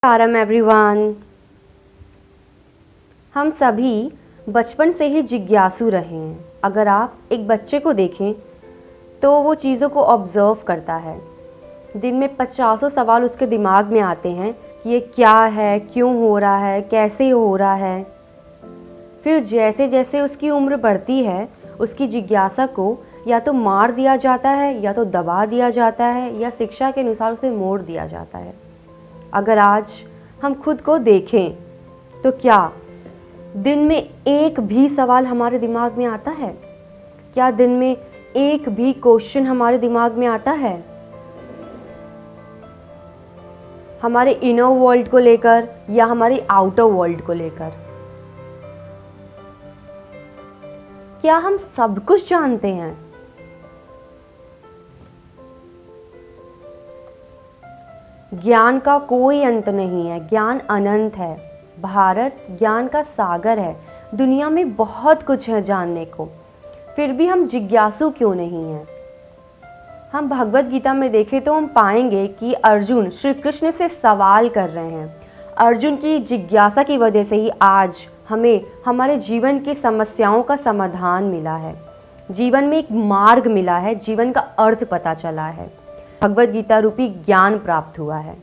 नमस्कारम everyone. हम सभी बचपन से ही जिज्ञासु रहे हैं। अगर आप एक बच्चे को देखें तो वो चीज़ों को ऑब्ज़र्व करता है। दिन में पचासों सवाल उसके दिमाग में आते हैं कि ये क्या है, क्यों हो रहा है, कैसे हो रहा है। फिर जैसे जैसे उसकी उम्र बढ़ती है उसकी जिज्ञासा को या तो मार दिया जाता है या तो दबा दिया जाता है या शिक्षा के अनुसार उसे मोड़ दिया जाता है। अगर आज हम खुद को देखें तो क्या दिन में एक भी सवाल हमारे दिमाग में आता है? क्या दिन में एक भी क्वेश्चन हमारे दिमाग में आता है हमारे इनर वर्ल्ड को लेकर या हमारे आउटर वर्ल्ड को लेकर? क्या हम सब कुछ जानते हैं? ज्ञान का कोई अंत नहीं है, ज्ञान अनंत है। भारत ज्ञान का सागर है। दुनिया में बहुत कुछ है जानने को, फिर भी हम जिज्ञासु क्यों नहीं हैं? हम भगवत गीता में देखें तो हम पाएंगे कि अर्जुन श्री कृष्ण से सवाल कर रहे हैं। अर्जुन की जिज्ञासा की वजह से ही आज हमें हमारे जीवन की समस्याओं का समाधान मिला है, जीवन में एक मार्ग मिला है, जीवन का अर्थ पता चला है, भगवत गीता रूपी ज्ञान प्राप्त हुआ है।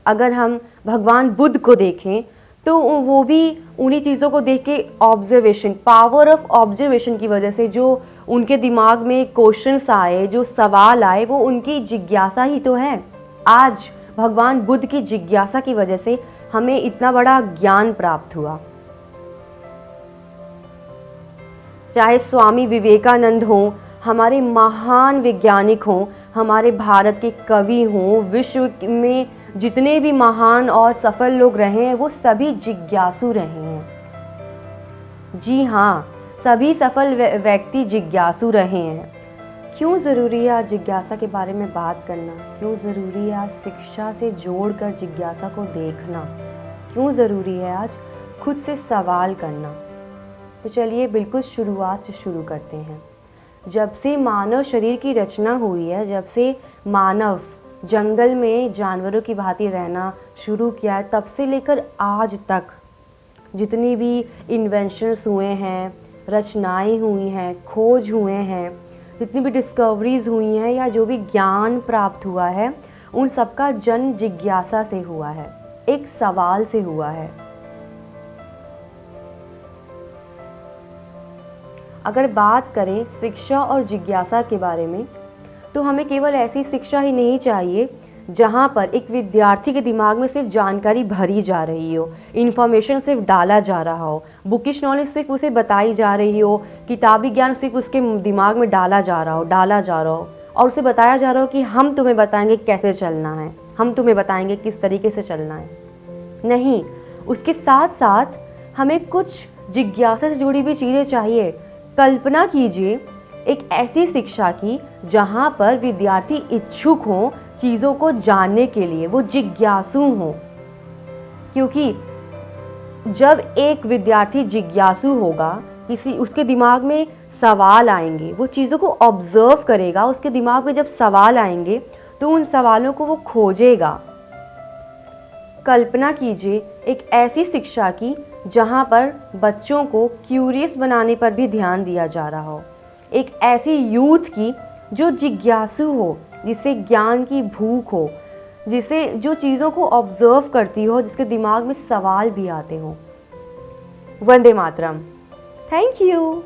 अगर हम भगवान बुद्ध को देखें तो वो भी उन्हीं चीज़ों को देख के ऑब्जर्वेशन, पावर ऑफ ऑब्जर्वेशन की वजह से जो उनके दिमाग में क्वेश्चंस आए, जो सवाल आए, वो उनकी जिज्ञासा ही तो है। आज भगवान बुद्ध की जिज्ञासा की वजह से हमें इतना बड़ा ज्ञान प्राप्त हुआ। चाहे स्वामी विवेकानंद हों, हमारे महान वैज्ञानिक हों, हमारे भारत के कवि हों, विश्व में जितने भी महान और सफल लोग रहे हैं वो सभी जिज्ञासु रहे हैं। जी हाँ, सभी सफल व्यक्ति जिज्ञासु रहे हैं। क्यों ज़रूरी है आज जिज्ञासा के बारे में बात करना? क्यों ज़रूरी है आज शिक्षा से जोड़कर जिज्ञासा को देखना? क्यों ज़रूरी है आज खुद से सवाल करना? तो चलिए बिल्कुल शुरुआत से शुरू करते हैं। जब से मानव शरीर की रचना हुई है, जब से मानव जंगल में जानवरों की भांति रहना शुरू किया है, तब से लेकर आज तक जितनी भी इन्वेंशंस हुए हैं, रचनाएं हुई हैं, खोज हुए हैं, जितनी भी डिस्कवरीज हुई हैं या जो भी ज्ञान प्राप्त हुआ है, उन सबका जन्म जिज्ञासा से हुआ है, एक सवाल से हुआ है। अगर बात करें शिक्षा और जिज्ञासा के बारे में तो हमें केवल ऐसी शिक्षा ही नहीं चाहिए जहाँ पर एक विद्यार्थी के दिमाग में सिर्फ जानकारी भरी जा रही हो, इन्फॉर्मेशन सिर्फ डाला जा रहा हो, बुकिश नॉलेज सिर्फ उसे बताई जा रही हो, किताबी ज्ञान सिर्फ उसके दिमाग में डाला जा रहा हो और उसे बताया जा रहा हो कि हम तुम्हें बताएंगे कैसे चलना है, हम तुम्हें बताएंगे किस तरीके से चलना है। नहीं, उसके साथ साथ हमें कुछ जिज्ञासा से जुड़ी हुई चीज़ें चाहिए। कल्पना कीजिए एक ऐसी शिक्षा की जहाँ पर विद्यार्थी इच्छुक हों चीज़ों को जानने के लिए, वो जिज्ञासु हों। क्योंकि जब एक विद्यार्थी जिज्ञासु होगा, किसी उसके दिमाग में सवाल आएंगे, वो चीज़ों को ऑब्जर्व करेगा, उसके दिमाग में जब सवाल आएंगे तो उन सवालों को वो खोजेगा। कल्पना कीजिए एक ऐसी शिक्षा की जहाँ पर बच्चों को क्यूरियस बनाने पर भी ध्यान दिया जा रहा हो, एक ऐसी यूथ की जो जिज्ञासु हो, जिसे ज्ञान की भूख हो, जिसे जो चीज़ों को ऑब्जर्व करती हो, जिसके दिमाग में सवाल भी आते हो। वंदे मातरम। Thank you.